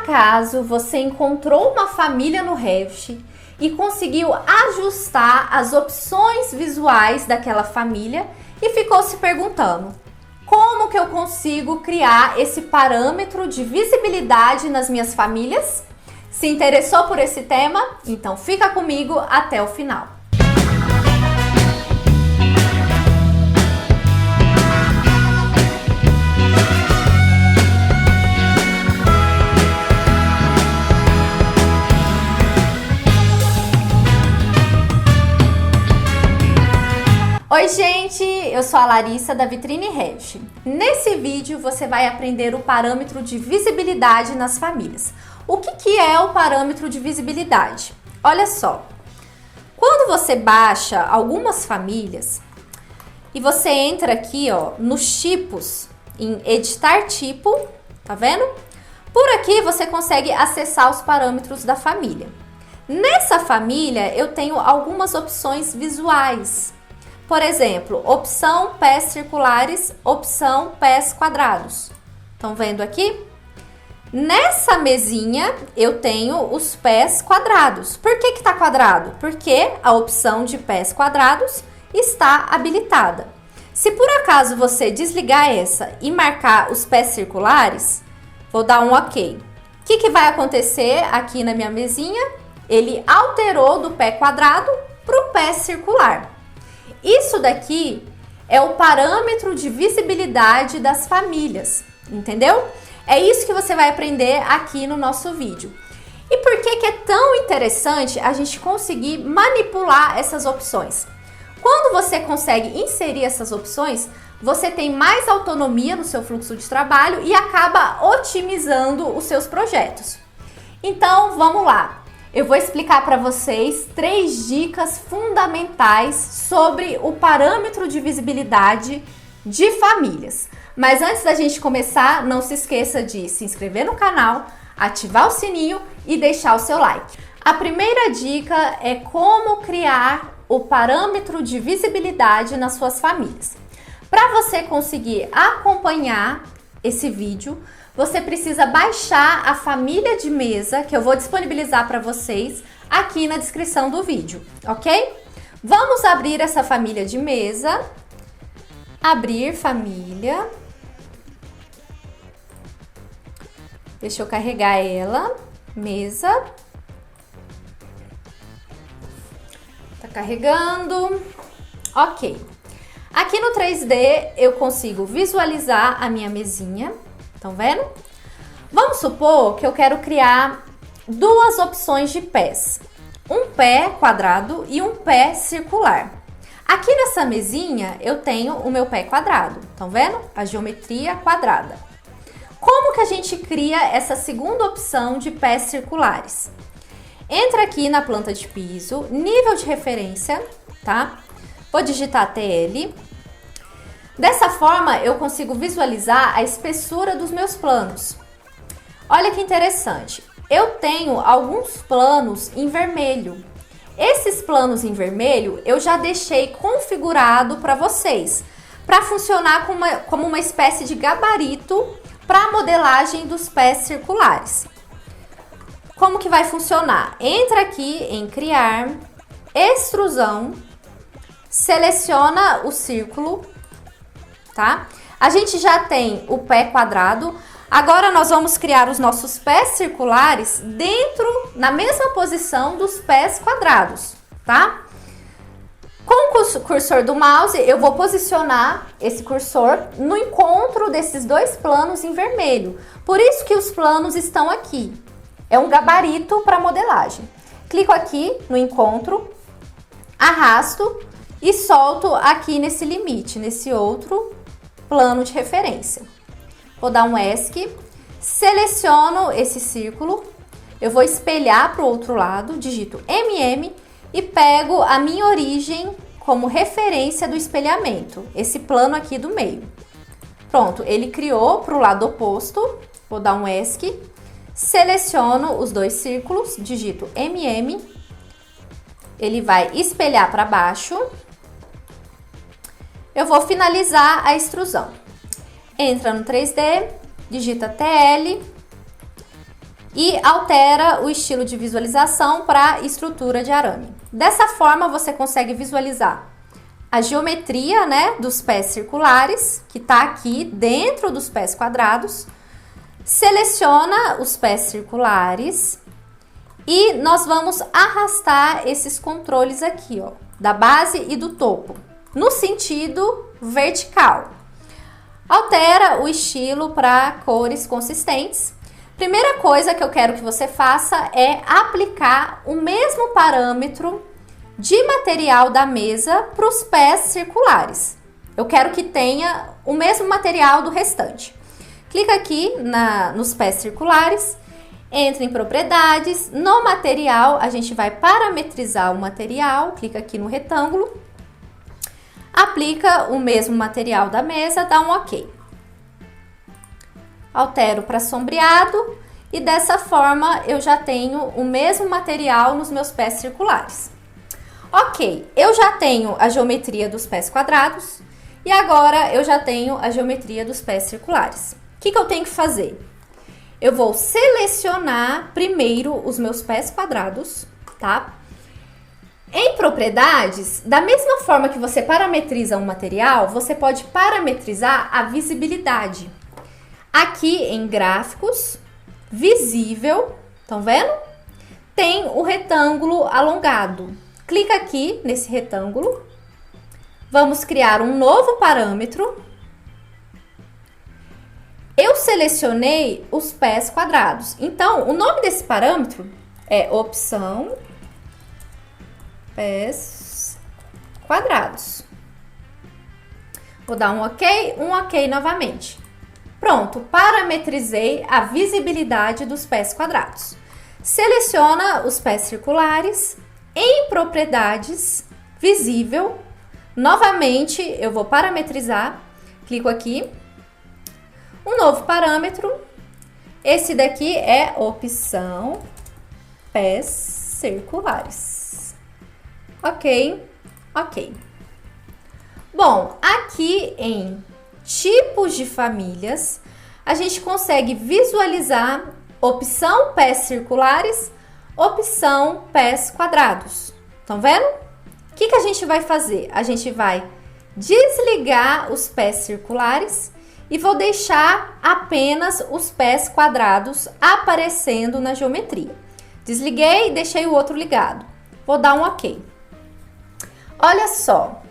acaso você encontrou uma família no Revit e conseguiu ajustar as opções visuais daquela família e ficou se perguntando: como que eu consigo criar esse parâmetro de visibilidade nas minhas famílias? Se interessou por esse tema? Então fica comigo até o final. Oi gente, eu sou a Larissa da Vitrine Revit. Nesse vídeo você vai aprender o parâmetro de visibilidade nas famílias. O que é o parâmetro de visibilidade? Olha só, quando você baixa algumas famílias e você entra aqui nos tipos, em editar tipo, tá vendo? Por aqui você consegue acessar os parâmetros da família. Nessa família eu tenho algumas opções visuais. Por exemplo, opção pés circulares, opção pés quadrados. Estão vendo aqui? Nessa mesinha eu tenho os pés quadrados. Por que está quadrado? Porque a opção de pés quadrados está habilitada. Se por acaso você desligar essa e marcar os pés circulares, vou dar um OK. O que vai acontecer aqui na minha mesinha? Ele alterou do pé quadrado para o pé circular. Isso daqui é o parâmetro de visibilidade das famílias, entendeu? É isso que você vai aprender aqui no nosso vídeo. E por que é tão interessante a gente conseguir manipular essas opções? Quando você consegue inserir essas opções, você tem mais autonomia no seu fluxo de trabalho e acaba otimizando os seus projetos. Então, vamos lá. Eu vou explicar para vocês 3 dicas fundamentais sobre o parâmetro de visibilidade de famílias. Mas antes da gente começar, não se esqueça de se inscrever no canal, ativar o sininho e deixar o seu like. A primeira dica é como criar o parâmetro de visibilidade nas suas famílias. Para você conseguir acompanhar esse vídeo, você precisa baixar a família de mesa que eu vou disponibilizar para vocês aqui na descrição do vídeo, ok? Vamos abrir essa família de mesa. Abrir família. Deixa eu carregar ela. Mesa. Tá carregando. Ok. Aqui no 3D eu consigo visualizar a minha mesinha. Estão vendo? Vamos supor que eu quero criar 2 opções de pés. Um pé quadrado e um pé circular. Aqui nessa mesinha eu tenho o meu pé quadrado. Estão vendo? A geometria quadrada. Como que a gente cria essa segunda opção de pés circulares? Entra aqui na planta de piso, nível de referência, tá? Vou digitar TL. Dessa forma, eu consigo visualizar a espessura dos meus planos. Olha que interessante. Eu tenho alguns planos em vermelho. Esses planos em vermelho, eu já deixei configurado para vocês, para funcionar como uma espécie de gabarito para a modelagem dos pés circulares. Como que vai funcionar? Entra aqui em criar, extrusão, seleciona o círculo, tá? A gente já tem o pé quadrado. Agora nós vamos criar os nossos pés circulares na mesma posição dos pés quadrados, tá? Com o cursor do mouse, eu vou posicionar esse cursor no encontro desses 2 planos em vermelho. Por isso que os planos estão aqui. É um gabarito para modelagem. Clico aqui no encontro, arrasto e solto aqui nesse limite, nesse outro plano de referência. Vou dar um ESC, seleciono esse círculo, eu vou espelhar para o outro lado, digito MM e pego a minha origem como referência do espelhamento, esse plano aqui do meio. Pronto, ele criou para o lado oposto, vou dar um ESC, seleciono os 2 círculos, digito MM, ele vai espelhar para baixo. Eu vou finalizar a extrusão. Entra no 3D, digita TL e altera o estilo de visualização para estrutura de arame. Dessa forma, você consegue visualizar a geometria, né, dos pés circulares, que está aqui dentro dos pés quadrados. Seleciona os pés circulares e nós vamos arrastar esses controles aqui, ó, da base e do topo, no sentido vertical. Altera o estilo para cores consistentes. Primeira coisa que eu quero que você faça é aplicar o mesmo parâmetro de material da mesa para os pés circulares. Eu quero que tenha o mesmo material do restante. Clica aqui nos pés circulares, entra em propriedades, no material a gente vai parametrizar o material, clica aqui no retângulo, aplica o mesmo material da mesa, dá um OK. Altero para sombreado e dessa forma eu já tenho o mesmo material nos meus pés circulares. Ok, eu já tenho a geometria dos pés quadrados e agora eu já tenho a geometria dos pés circulares. O que eu tenho que fazer? Eu vou selecionar primeiro os meus pés quadrados, tá? Em propriedades, da mesma forma que você parametriza um material, você pode parametrizar a visibilidade. Aqui em gráficos, visível, estão vendo? Tem o retângulo alongado. Clica aqui nesse retângulo. Vamos criar um novo parâmetro. Eu selecionei os pés quadrados. Então, o nome desse parâmetro é opção pés quadrados. Vou dar um OK novamente. Pronto, parametrizei a visibilidade dos pés quadrados. Seleciona os pés circulares, em propriedades, visível. Novamente, eu vou parametrizar, clico aqui. Um novo parâmetro, esse daqui é opção pés circulares. OK. Bom, aqui em tipos de famílias, a gente consegue visualizar opção pés circulares, opção pés quadrados. Estão vendo? O que a gente vai fazer? A gente vai desligar os pés circulares e vou deixar apenas os pés quadrados aparecendo na geometria. Desliguei e deixei o outro ligado. Vou dar um OK. Olha só,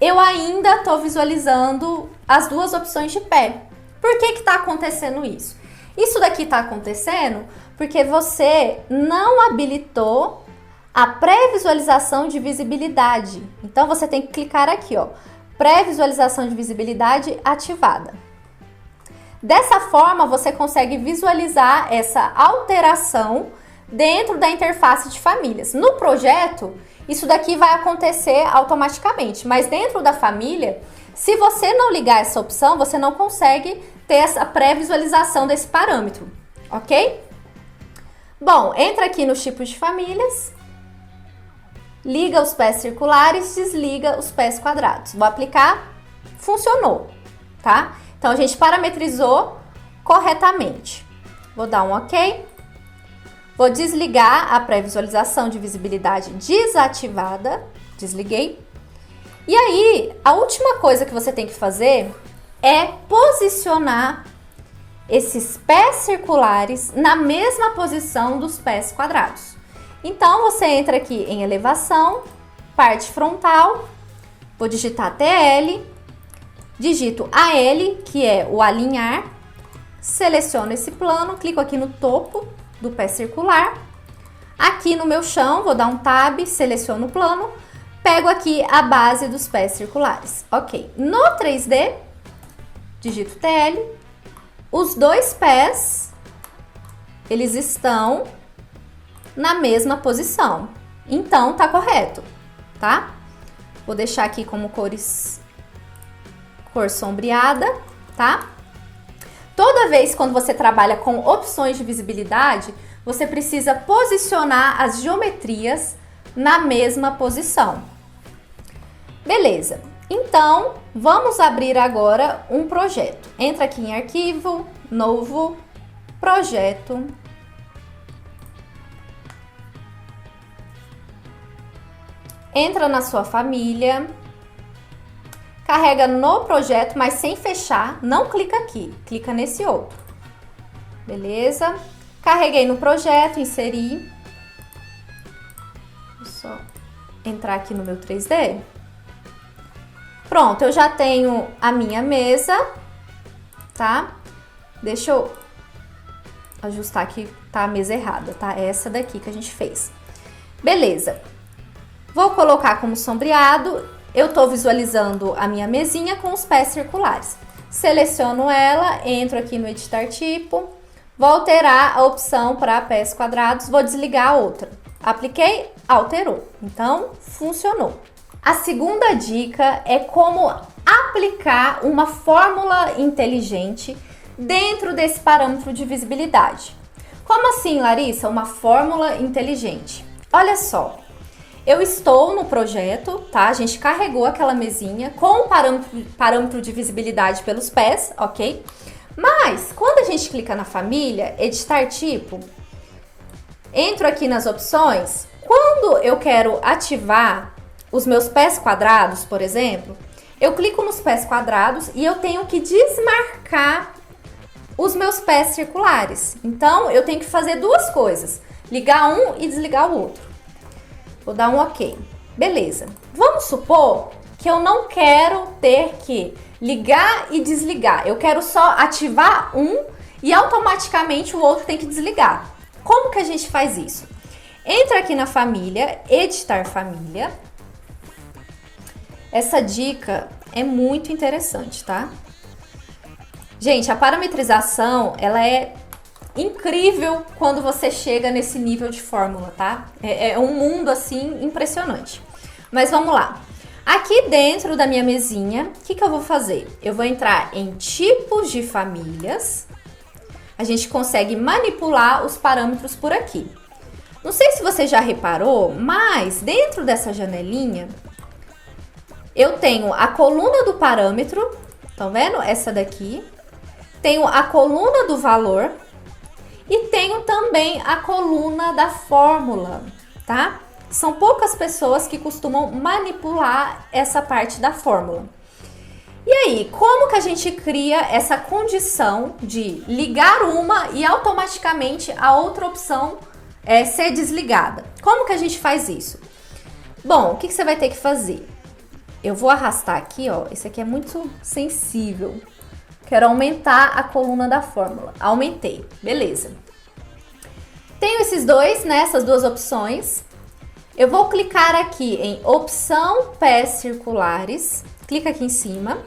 eu ainda estou visualizando as duas opções de pé. Por que está acontecendo isso? Isso daqui está acontecendo porque você não habilitou a pré-visualização de visibilidade. Então, você tem que clicar aqui, ó, pré-visualização de visibilidade ativada. Dessa forma, você consegue visualizar essa alteração dentro da interface de famílias. No projeto, isso daqui vai acontecer automaticamente, mas dentro da família, se você não ligar essa opção, você não consegue ter essa pré-visualização desse parâmetro, ok? Bom, entra aqui nos tipos de famílias, liga os pés circulares, desliga os pés quadrados. Vou aplicar, funcionou, tá? Então, a gente parametrizou corretamente. Vou dar um OK. Vou desligar a pré-visualização de visibilidade desativada. Desliguei. E aí, a última coisa que você tem que fazer é posicionar esses pés circulares na mesma posição dos pés quadrados. Então, você entra aqui em elevação, parte frontal, vou digitar TL, digito AL, que é o alinhar, seleciono esse plano, clico aqui no topo do pé circular, aqui no meu chão, vou dar um Tab, seleciono o plano, pego aqui a base dos pés circulares, ok. No 3D, digito TL, os dois pés, eles estão na mesma posição, então tá correto, tá? Vou deixar aqui como cor sombreada, tá? Toda vez quando você trabalha com opções de visibilidade, você precisa posicionar as geometrias na mesma posição. Beleza, então vamos abrir agora um projeto. Entra aqui em arquivo, novo, projeto, entra na sua família, carrega no projeto, mas sem fechar, não clica aqui, clica nesse outro. Beleza? Carreguei no projeto, inseri. Vou só entrar aqui no meu 3D. Pronto, eu já tenho a minha mesa, tá? Deixa eu ajustar aqui, tá a mesa errada, tá? É essa daqui que a gente fez. Beleza. Vou colocar como sombreado. Eu tô visualizando a minha mesinha com os pés circulares. Seleciono ela, entro aqui no editar tipo, vou alterar a opção para pés quadrados, vou desligar a outra. Apliquei, alterou. Então, funcionou. A segunda dica é como aplicar uma fórmula inteligente dentro desse parâmetro de visibilidade. Como assim, Larissa? Uma fórmula inteligente. Olha só, eu estou no projeto, tá? A gente carregou aquela mesinha com o parâmetro de visibilidade pelos pés, ok? Mas, quando a gente clica na família, editar tipo, entro aqui nas opções, quando eu quero ativar os meus pés quadrados, por exemplo, eu clico nos pés quadrados e eu tenho que desmarcar os meus pés circulares. Então, eu tenho que fazer duas coisas, ligar um e desligar o outro. Vou dar um ok. Beleza. Vamos supor que eu não quero ter que ligar e desligar. Eu quero só ativar um e automaticamente o outro tem que desligar. Como que a gente faz isso? Entra aqui na família, editar família. Essa dica é muito interessante, tá? Gente, a parametrização, ela é incrível quando você chega nesse nível de fórmula, tá? É um mundo, assim, impressionante. Mas vamos lá. Aqui dentro da minha mesinha, o que eu vou fazer? Eu vou entrar em tipos de famílias. A gente consegue manipular os parâmetros por aqui. Não sei se você já reparou, mas dentro dessa janelinha, eu tenho a coluna do parâmetro, estão vendo? Essa daqui. Tenho a coluna do valor e tenho também a coluna da fórmula, tá? São poucas pessoas que costumam manipular essa parte da fórmula. E aí, como que a gente cria essa condição de ligar uma e automaticamente a outra opção ser desligada? Como que a gente faz isso? Bom, o que você vai ter que fazer? Eu vou arrastar aqui, ó. Esse aqui é muito sensível. Quero aumentar a coluna da fórmula. Aumentei. Beleza. Tenho esses dois, né? Essas duas opções. Eu vou clicar aqui em opção pés circulares. Clica aqui em cima.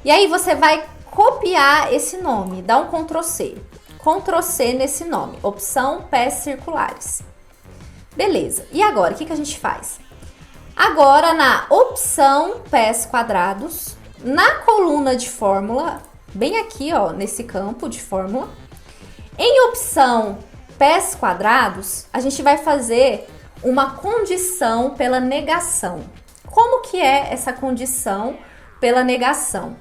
E aí você vai copiar esse nome. Dá um Ctrl C. Ctrl C nesse nome. Opção pés circulares. Beleza. E agora, o que a gente faz? Agora, na opção pés quadrados, na coluna de fórmula, bem aqui, ó, nesse campo de fórmula, em opção pés quadrados, a gente vai fazer uma condição pela negação. Como que é essa condição pela negação?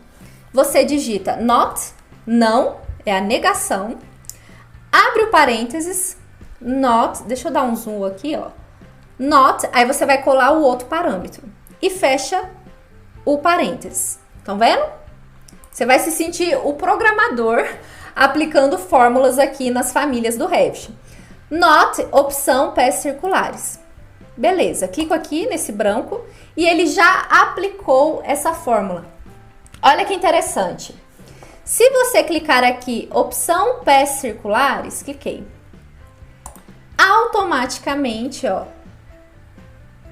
Você digita not, não, é a negação, abre o parênteses, not, deixa eu dar um zoom aqui, ó, not, aí você vai colar o outro parâmetro e fecha o parênteses. Estão vendo? Você vai se sentir o programador aplicando fórmulas aqui nas famílias do Revit. Not, opção pés circulares. Beleza, clico aqui nesse branco e ele já aplicou essa fórmula. Olha que interessante. Se você clicar aqui, opção pés circulares, cliquei. Automaticamente, ó,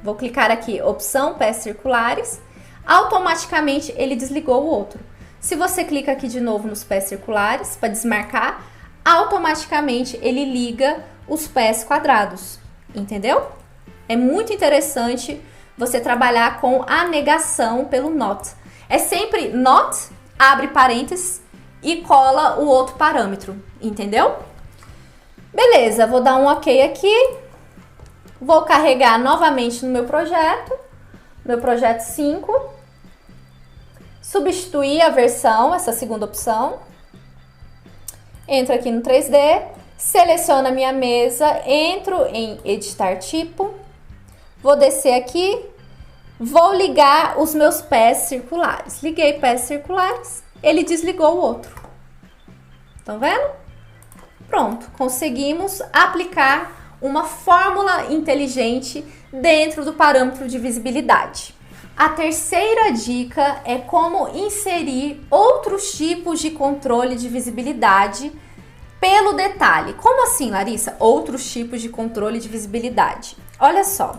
vou clicar aqui, opção pés circulares, automaticamente ele desligou o outro. Se você clica aqui de novo nos pés circulares para desmarcar, automaticamente ele liga os pés quadrados, entendeu? É muito interessante você trabalhar com a negação pelo not. É sempre not, abre parênteses e cola o outro parâmetro, entendeu? Beleza, vou dar um ok aqui. Vou carregar novamente no meu projeto 5. Substituir a versão, essa segunda opção. Entro aqui no 3D, seleciono a minha mesa, entro em editar tipo. Vou descer aqui, Vou ligar os meus pés circulares. Liguei pés circulares, ele desligou o outro. Estão vendo? Pronto, conseguimos aplicar uma fórmula inteligente dentro do parâmetro de visibilidade. A terceira dica é como inserir outros tipos de controle de visibilidade pelo detalhe. Como assim, Larissa? Outros tipos de controle de visibilidade. Olha só.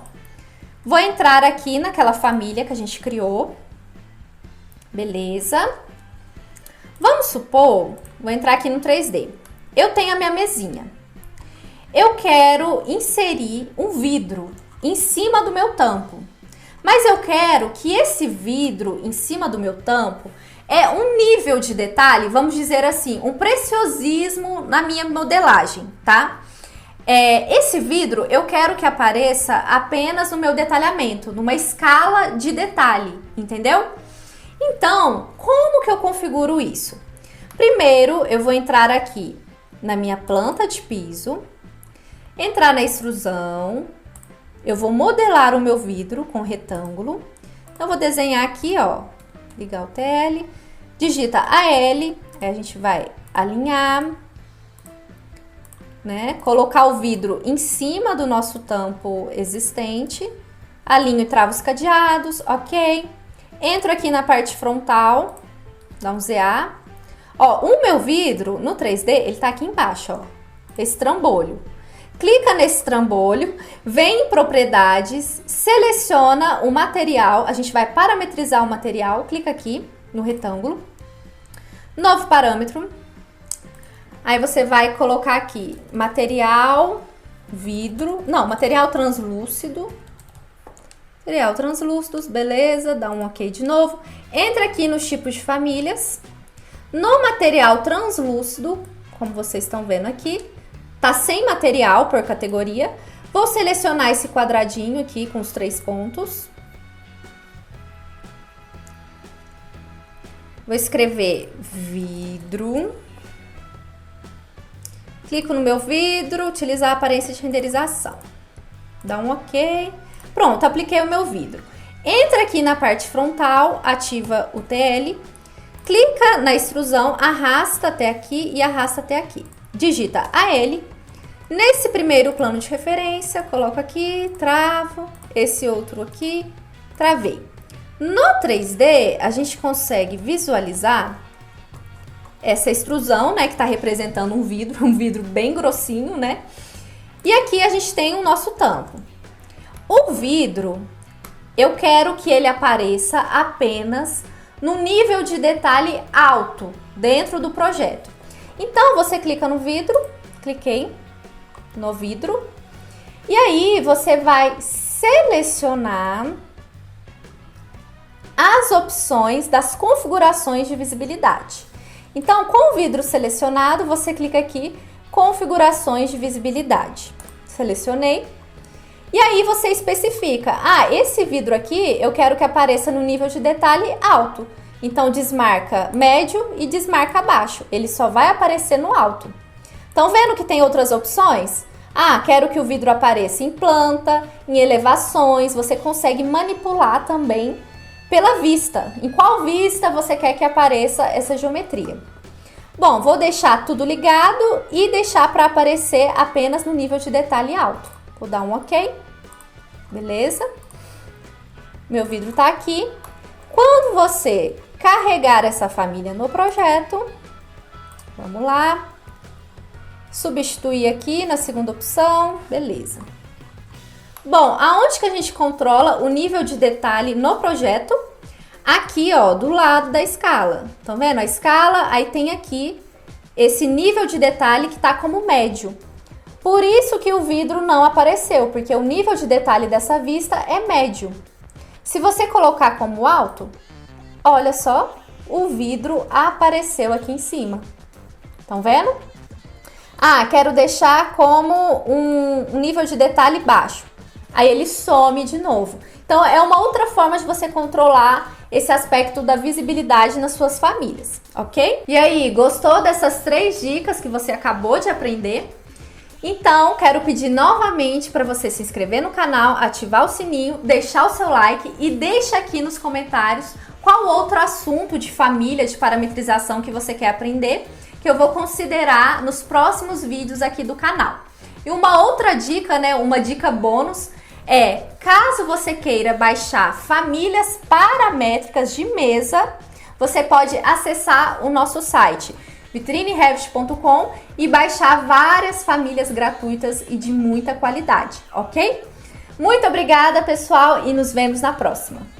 Vou entrar aqui naquela família que a gente criou. Beleza. Vamos supor, vou entrar aqui no 3D. Eu tenho a minha mesinha. Eu quero inserir um vidro em cima do meu tampo. Mas eu quero que esse vidro em cima do meu tampo é um nível de detalhe, vamos dizer assim, um preciosismo na minha modelagem, tá? Esse vidro eu quero que apareça apenas no meu detalhamento, numa escala de detalhe, entendeu? Então, como que eu configuro isso? Primeiro, eu vou entrar aqui na minha planta de piso, entrar na extrusão, eu vou modelar o meu vidro com retângulo. Então, eu vou desenhar aqui, ó, ligar o TL, digita AL, aí a gente vai alinhar, né? Colocar o vidro em cima do nosso tampo existente, alinho e travo os cadeados, ok. Entro aqui na parte frontal, dá um ZA. Ó, o meu vidro no 3D, ele tá aqui embaixo, ó, esse trambolho. Clica nesse trambolho, vem em propriedades, seleciona o material, a gente vai parametrizar o material, clica aqui no retângulo, novo parâmetro, aí você vai colocar aqui material, vidro, não, material translúcido, beleza, dá um ok de novo, entra aqui nos tipos de famílias, no material translúcido, como vocês estão vendo aqui, tá sem material por categoria. Vou selecionar esse quadradinho aqui com os 3 pontos. Vou escrever vidro. Clico no meu vidro, utilizar a aparência de renderização. Dá um ok. Pronto, apliquei o meu vidro. Entra aqui na parte frontal, ativa o TL. Clica na extrusão, arrasta até aqui e arrasta até aqui. Digita AL. Nesse primeiro plano de referência, coloco aqui, travo, esse outro aqui, travei. No 3D, a gente consegue visualizar essa extrusão, né, que está representando um vidro bem grossinho, né? E aqui a gente tem o nosso tampo. O vidro, eu quero que ele apareça apenas no nível de detalhe alto dentro do projeto. Então, você clica no vidro, cliquei no vidro, e aí você vai selecionar as opções das configurações de visibilidade. Então, com o vidro selecionado, você clica aqui, configurações de visibilidade. Selecionei. E aí você especifica, esse vidro aqui eu quero que apareça no nível de detalhe alto. Então, desmarca médio e desmarca baixo. Ele só vai aparecer no alto. Estão vendo que tem outras opções? Quero que o vidro apareça em planta, em elevações. Você consegue manipular também pela vista. Em qual vista você quer que apareça essa geometria? Bom, vou deixar tudo ligado e deixar para aparecer apenas no nível de detalhe alto. Vou dar um ok. Beleza? Meu vidro tá aqui. Quando você carregar essa família no projeto, vamos lá. Substituir aqui na segunda opção, beleza. Bom, aonde que a gente controla o nível de detalhe no projeto? Aqui, ó, do lado da escala. Estão vendo a escala? Aí tem aqui esse nível de detalhe que tá como médio. Por isso que o vidro não apareceu, porque o nível de detalhe dessa vista é médio. Se você colocar como alto, olha só, o vidro apareceu aqui em cima. Estão vendo? Quero deixar como um nível de detalhe baixo. Aí ele some de novo. Então, é uma outra forma de você controlar esse aspecto da visibilidade nas suas famílias, ok? E aí, gostou dessas 3 dicas que você acabou de aprender? Então, quero pedir novamente para você se inscrever no canal, ativar o sininho, deixar o seu like e deixa aqui nos comentários qual outro assunto de família, de parametrização que você quer aprender, que eu vou considerar nos próximos vídeos aqui do canal. E uma outra dica, né, uma dica bônus é, caso você queira baixar famílias paramétricas de mesa, você pode acessar o nosso site vitrineheft.com e baixar várias famílias gratuitas e de muita qualidade, ok? Muito obrigada, pessoal, e nos vemos na próxima.